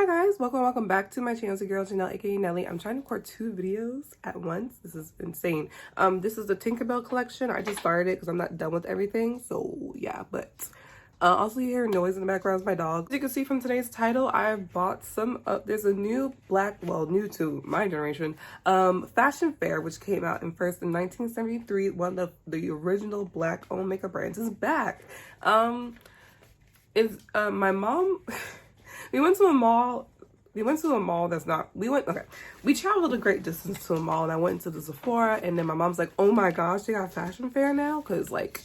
Hi guys, welcome back to my channel. It's your girl Janelle, aka Nelly. I'm trying to record 2 videos at once. This is insane. This is the Tinkerbell collection. I just started it because I'm not done with everything. So yeah, but also you hear noise in the background is my dog. As you can see from today's title, I bought some there's a new new to my generation, fashion fair, which came out first in 1973. One of the original black owned makeup brands is back. My mom we went to a mall we traveled a great distance to a mall, and I went into the Sephora, and then my mom's like, oh my gosh, they got fashion fair now, because like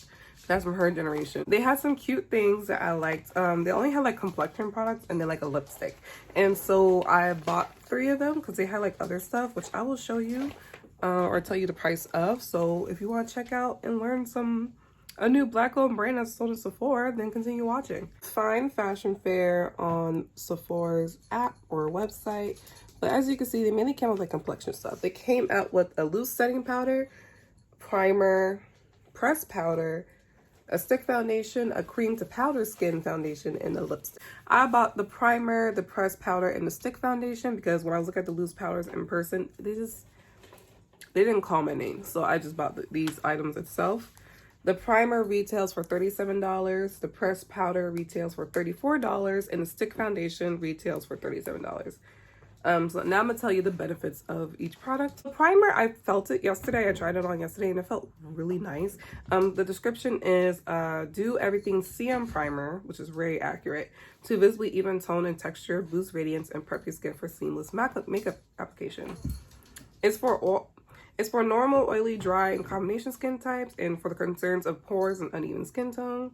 that's from her generation. They had some cute things that I liked. They only had like complexion products and then like a lipstick, and so I bought 3 of them because they had like other stuff, which I will show you or tell you the price of. So if you want to check out and learn a new black owned brand that's sold at Sephora, then continue watching. Find fashion fair on Sephora's app or website, but as you can see, they mainly came with like complexion stuff. They came out with a loose setting powder, primer, pressed powder, a stick foundation, a cream to powder skin foundation, and a lipstick. I bought the primer, the pressed powder, and the stick foundation because when I was looking at the loose powders in person, they didn't call my name, so I just bought these items itself. The primer retails for $37, the pressed powder retails for $34, and the stick foundation retails for $37. So now I'm gonna tell you the benefits of each product. The primer, I felt it yesterday. I tried it on yesterday and it felt really nice. The description is do everything serum primer, which is very accurate, to visibly even tone and texture, boost radiance, and prep your skin for seamless makeup application. It's for normal, oily, dry, and combination skin types, and for the concerns of pores and uneven skin tone.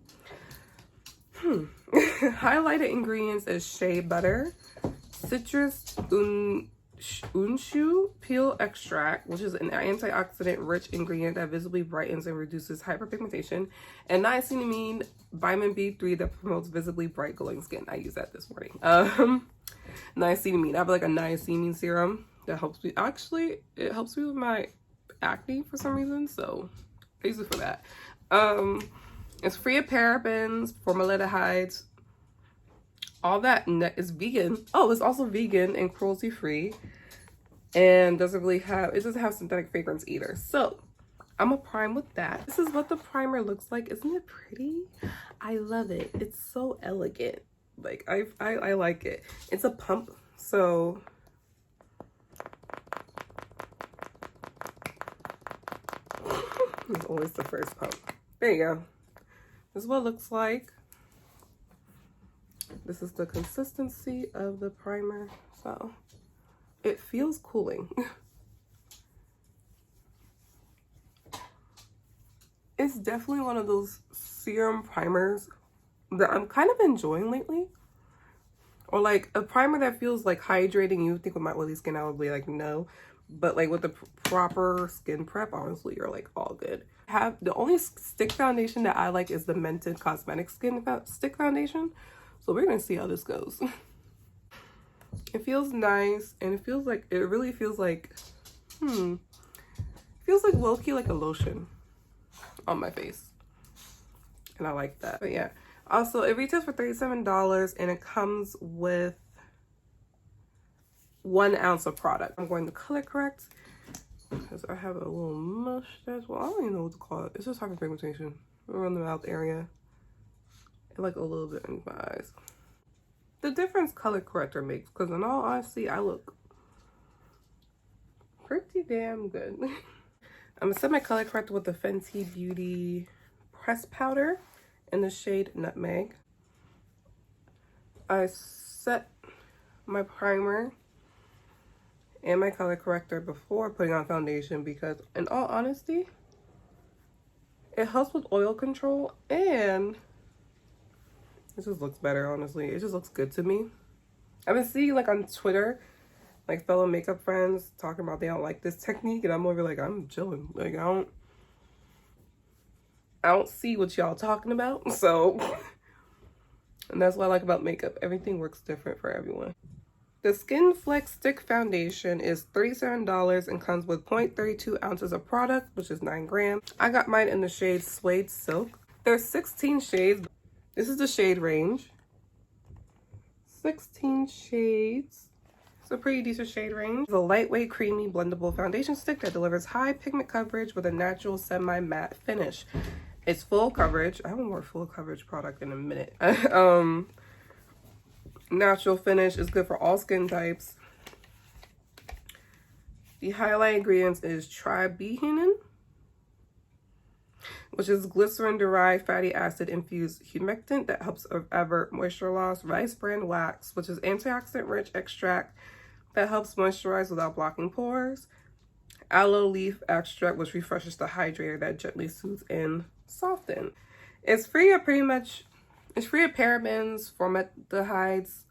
Highlighted ingredients is shea butter, citrus unshu peel extract, which is an antioxidant-rich ingredient that visibly brightens and reduces hyperpigmentation, and niacinamide, vitamin B3 that promotes visibly bright, glowing skin. I used that this morning. Niacinamide. I have like a niacinamide serum that helps me. Actually, it helps me with my acne for some reason, so I use it for that. It's free of parabens, formaldehydes, all that is vegan. Oh, it's also vegan and cruelty free, and it doesn't have synthetic fragrance either. So I'm gonna prime with that. This is what the primer looks like. Isn't it pretty? I love it. It's so elegant. Like I like it. It's a pump, so it's always the first pump. There you go. This is what it looks like. This is the consistency of the primer, so it feels cooling. It's definitely one of those serum primers that I'm kind of enjoying lately. Or like a primer that feels like hydrating. You think with my oily skin I would be like, no. But like with the proper skin prep, honestly, you're like all good. The only stick foundation that I like is the Mented Cosmetic stick foundation. So we're gonna see how this goes. It feels nice, and it really feels like, feels like low-key like a lotion on my face. And I like that. But yeah. Also, it retails for $37, and it comes with 1 ounce of product. I'm going to color correct because I have a little mustache. Well, I don't even know what to call it. It's just hyperpigmentation around the mouth area and like a little bit in my eyes. The difference color corrector makes, because in all honesty, I look pretty damn good. I'm gonna set my color corrector with the Fenty Beauty pressed powder in the shade Nutmeg. I set my primer and my color corrector before putting on foundation because, in all honesty, it helps with oil control, and it just looks better, honestly. It just looks good to me. I've been seeing like on Twitter, like fellow makeup friends talking about they don't like this technique, and I'm over like, I'm chilling. Like I don't see what y'all talking about, so and that's what I like about makeup. Everything works different for everyone. The Skin Flex Stick Foundation is $37 and comes with 0.32 ounces of product, which is 9 grams. I got mine in the shade Suede Silk. There's 16 shades. This is the shade range. 16 shades. It's a pretty decent shade range. It's a lightweight, creamy, blendable foundation stick that delivers high pigment coverage with a natural semi-matte finish. It's full coverage. I haven't worn full coverage product in a minute. Natural finish is good for all skin types. The highlight ingredients is tribehinin, which is glycerin-derived fatty acid-infused humectant that helps avert moisture loss. Rice bran wax, which is antioxidant-rich extract that helps moisturize without blocking pores. Aloe leaf extract, which refreshes the hydrator that gently soothes and softens. It's free of parabens, formaldehydes,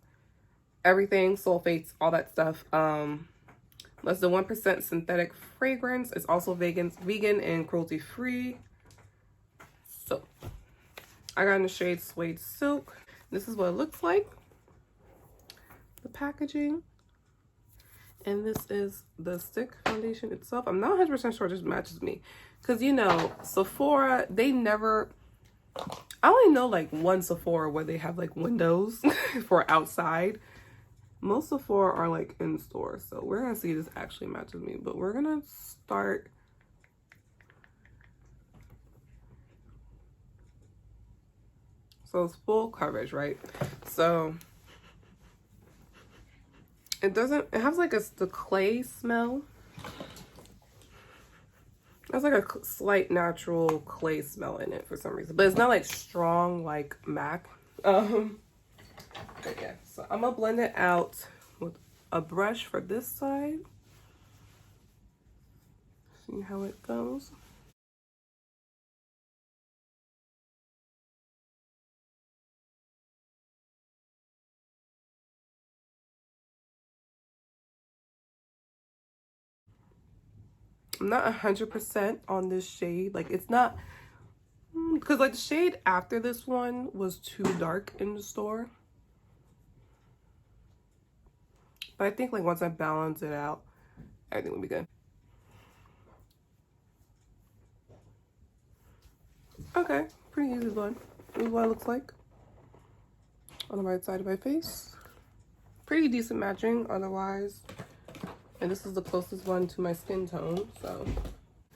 everything, sulfates, all that stuff. Less than 1% synthetic fragrance. It's also vegan and cruelty-free. So, I got in the shade Suede Silk. This is what it looks like. The packaging. And this is the stick foundation itself. I'm not 100% sure this matches me. Because, you know, Sephora, they never... I only know like one Sephora where they have like windows for outside. Most Sephora are like in store. So we're going to see if this actually matches me. But we're going to start... So it's full coverage, right? So it has like the clay smell. It has like a slight natural clay smell in it for some reason. But it's not like strong like MAC. But yeah, so I'm gonna blend it out with a brush for this side. See how it goes. I'm not 100% on this shade. Like, it's not, because like the shade after this one was too dark in the store. But I think like once I balance it out, everything will be good. Okay, pretty easy blend. This is what it looks like on the right side of my face. Pretty decent matching otherwise. And this is the closest one to my skin tone, so.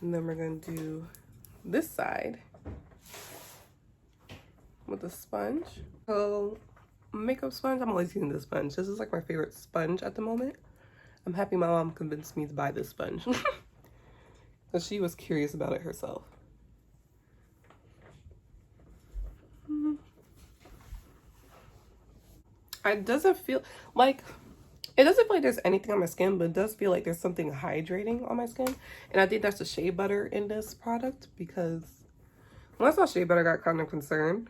And then we're gonna do this side with a sponge. So, makeup sponge, I'm always using this sponge. This is like my favorite sponge at the moment. I'm happy my mom convinced me to buy this sponge. Because she was curious about it herself. It doesn't feel like there's anything on my skin, but it does feel like there's something hydrating on my skin. And I think that's the shea butter in this product, because when I saw shea butter, I got kind of concerned.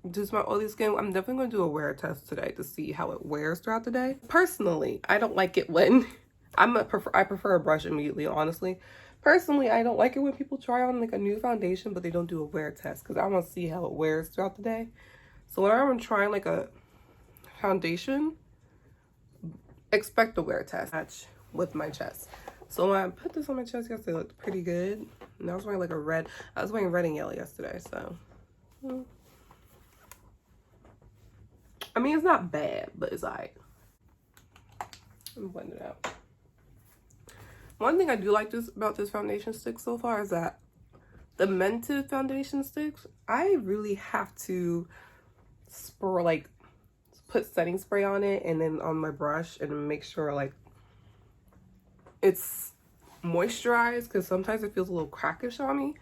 Due to my oily skin, I'm definitely going to do a wear test today to see how it wears throughout the day. Personally, I don't like it when I prefer a brush immediately, honestly. Personally, I don't like it when people try on like a new foundation, but they don't do a wear test, because I want to see how it wears throughout the day. So whenever I'm trying like a foundation, expect the wear test match with my chest. So when I put this on my chest yesterday, it looked pretty good. And I was wearing like a red, I was wearing red and yellow yesterday, so. I mean, it's not bad, but it's alright. I'm blending it out. One thing I do like about this foundation stick so far is that the Mented foundation sticks, I really have to put setting spray on it and then on my brush and make sure like it's moisturized, because sometimes it feels a little crackish on me.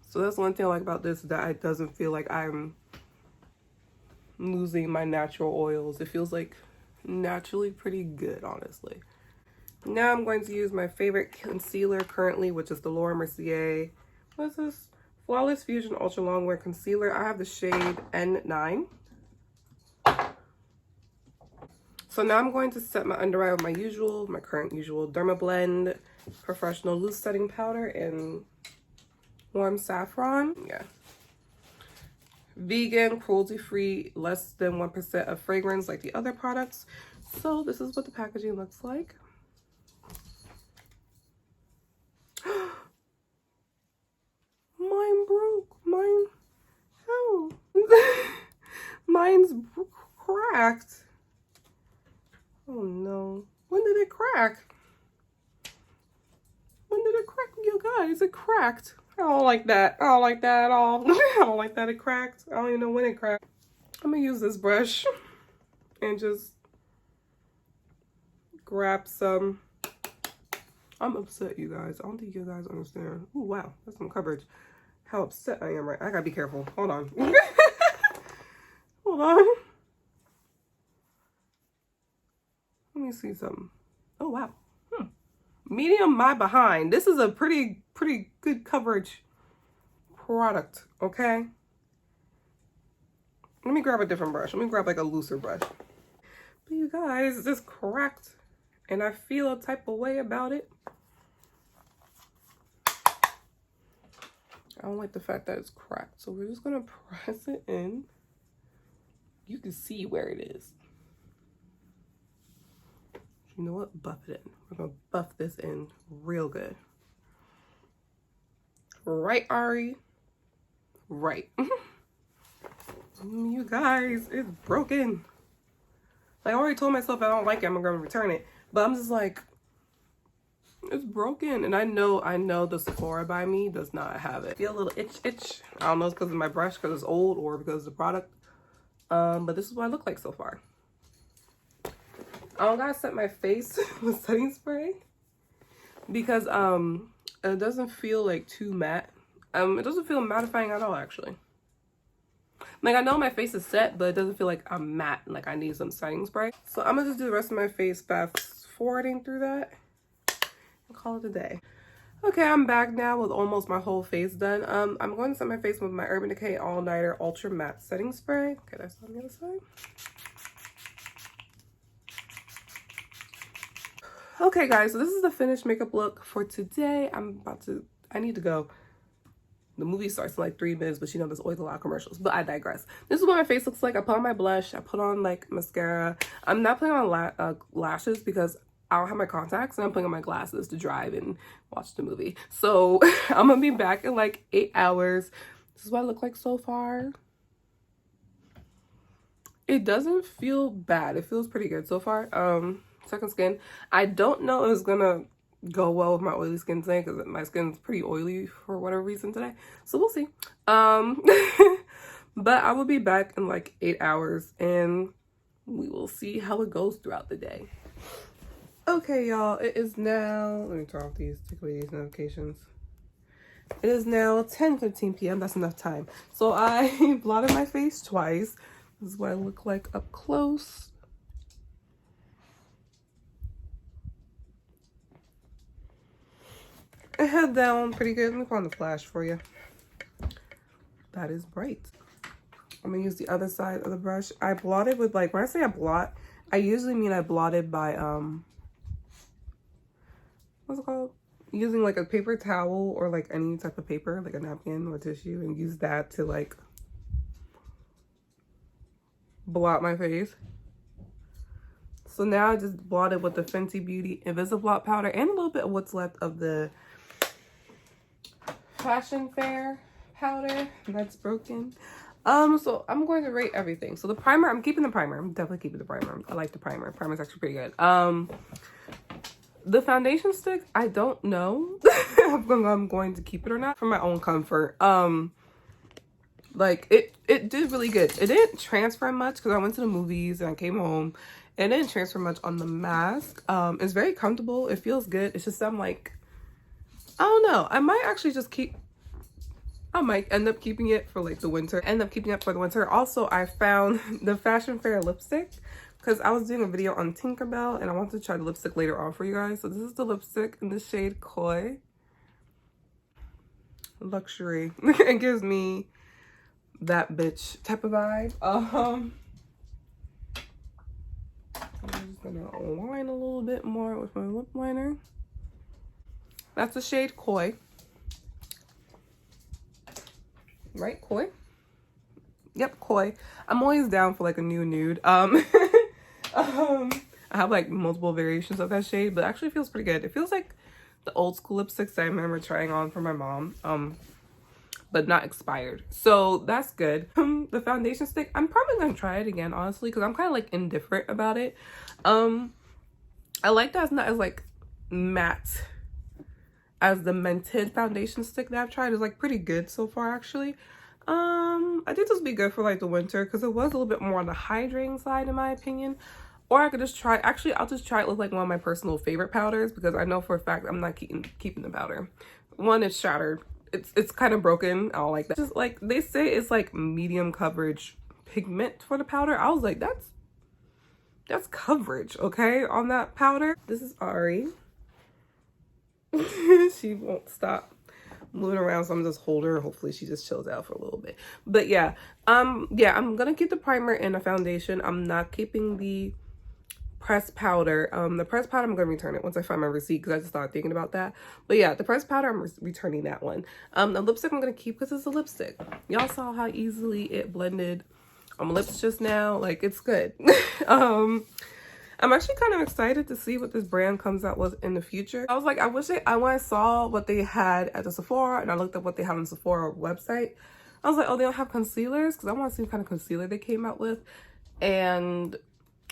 So that's one thing I like about this, that it doesn't feel like I'm losing my natural oils. It feels like naturally pretty good, honestly. Now I'm going to use my favorite concealer currently, which is the Mercier. What is this? Flawless Fusion Ultra Longwear Concealer. I have the shade N9. So now I'm going to set my under eye with my current usual DermaBlend Professional Loose Setting Powder in Warm Saffron. Yeah. Vegan, cruelty-free, less than 1% of fragrance like the other products. So this is what the packaging looks like. Mine broke. Mine, how? Mine's cracked. Oh no. When did it crack? When did it crack, you guys? It cracked. I don't like that. I don't like that at all. I don't like that it cracked. I don't even know when it cracked. I'm gonna use this brush and just grab some. I'm upset, you guys. I don't think you guys understand. Oh wow, that's some coverage. How upset I am, right? I gotta be careful. Hold on. Hold on. Let me see something. Oh wow. Medium my behind. This is a pretty good coverage product, okay? Let me grab a different brush. Let me grab like a looser brush. But you guys, it's just cracked and I feel a type of way about it. I don't like the fact that it's cracked. So we're just gonna press it in. You can see where it is. You know what? Buff it in. We're gonna buff this in real good. Right, Ari? Right. You guys, it's broken. Like, I already told myself I don't like it, I'm gonna return it. But I'm just like, it's broken. And I know the Sephora by me does not have it. I feel a little itch. I don't know if it's because of my brush, because it's old, or because of the product. But this is what I look like so far. I don't gotta set my face with setting spray because it doesn't feel like too matte. It doesn't feel mattifying at all, actually. Like, I know my face is set, but it doesn't feel like I'm matte, like I need some setting spray. So I'm gonna just do the rest of my face fast forwarding through that and call it a day. Okay, I'm back now with almost my whole face done. I'm going to set my face with my Urban Decay All Nighter Ultra Matte Setting Spray. Okay, that's on the other side. Okay guys, so this is the finished makeup look for today. I need to go. The movie starts in like 3 minutes, but you know there's always a lot of commercials, but I digress. This is what my face looks like. I put on my blush, I put on like mascara. I'm not putting on lashes because I don't have my contacts, and I'm putting on my glasses to drive and watch the movie. So I'm gonna be back in like 8 hours. This is what I look like so far. It doesn't feel bad. It feels pretty good so far. Second skin. I don't know if it's gonna go well with my oily skin today because my skin's pretty oily for whatever reason today. So we'll see. But I will be back in like 8 hours and we will see how it goes throughout the day. Okay, y'all. It is now, let me turn off these, take away these notifications. It is now 10:15 p.m. That's enough time. So I blotted my face twice. This is what I look like up close. I head down pretty good. Let me put on the flash for you. That is bright. I'm gonna use the other side of the brush. I blotted with, like, when I say I blot, I usually mean I blotted by what's it called? Using like a paper towel or like any type of paper, like a napkin or tissue, and use that to like blot my face. So now I just blotted with the Fenty Beauty Invisiblot powder and a little bit of what's left of the Fashion Fair powder that's broken. So I'm going to rate everything. So the primer, I'm keeping the primer. I'm definitely keeping the primer. I like the primer. Primer's actually pretty good. The foundation stick, I don't know if I'm going to keep it or not for my own comfort. Like it did really good. It didn't transfer much because I went to the movies and I came home. It didn't transfer much on the mask. It's very comfortable. It feels good. It's just I'm like, I don't know. I might actually just I might end up keeping it for like the winter. End up keeping it for the winter. Also, I found the Fashion Fair lipstick because I was doing a video on Tinkerbell and I wanted to try the lipstick later on for you guys. So this is the lipstick in the shade Koi. Luxury. It gives me that bitch type of vibe. I'm just gonna line a little bit more with my lip liner. That's the shade Koi. Right, Koi? Yep, Koi. I'm always down for like a new nude. I have like multiple variations of that shade, but it actually feels pretty good. It feels like the old school lipsticks that I remember trying on for my mom. but not expired. So that's good. The foundation stick, I'm probably gonna try it again, honestly, because I'm kind of like indifferent about it. I like that it's not as like matte as the Mented foundation stick that I've tried. Is like pretty good so far, actually. I think this would be good for like the winter because it was a little bit more on the hydrating side in my opinion. Or I could just try, actually I'll just try it with like one of my personal favorite powders, because I know for a fact I'm not keeping the powder. One, it's shattered. It's kind of broken. I don't like that. Just like they say it's like medium coverage pigment for the powder. I was like, that's coverage, okay, on that powder. This is Ari. She won't stop moving around, so I'm just hold her. Hopefully she just chills out for a little bit. But yeah, yeah, I'm gonna keep the primer and the foundation. I'm not keeping the pressed powder. The pressed powder, I'm gonna return it once I find my receipt, because I just started thinking about that. But yeah, the pressed powder, I'm returning that one. The lipstick I'm gonna keep because it's a lipstick. Y'all saw how easily it blended on my lips just now. Like, it's good. I'm actually kind of excited to see what this brand comes out with in the future. I was like, when I saw what they had at the Sephora and I looked up what they have on the Sephora website, I was like, oh, they don't have concealers? Because I want to see what kind of concealer they came out with. And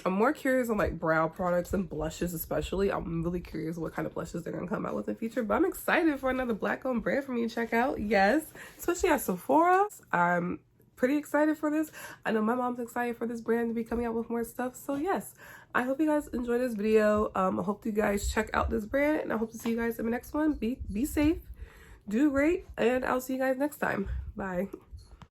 I'm more curious on like brow products and blushes especially. I'm really curious what kind of blushes they're going to come out with in the future. But I'm excited for another Black-owned brand for me to check out. Yes, especially at Sephora. I'm pretty excited for this. I know my mom's excited for this brand to be coming out with more stuff. So yes, I hope you guys enjoyed this video. I hope you guys check out this brand, and I hope to see you guys in the next one. Be safe, do great, and I'll see you guys next time. Bye.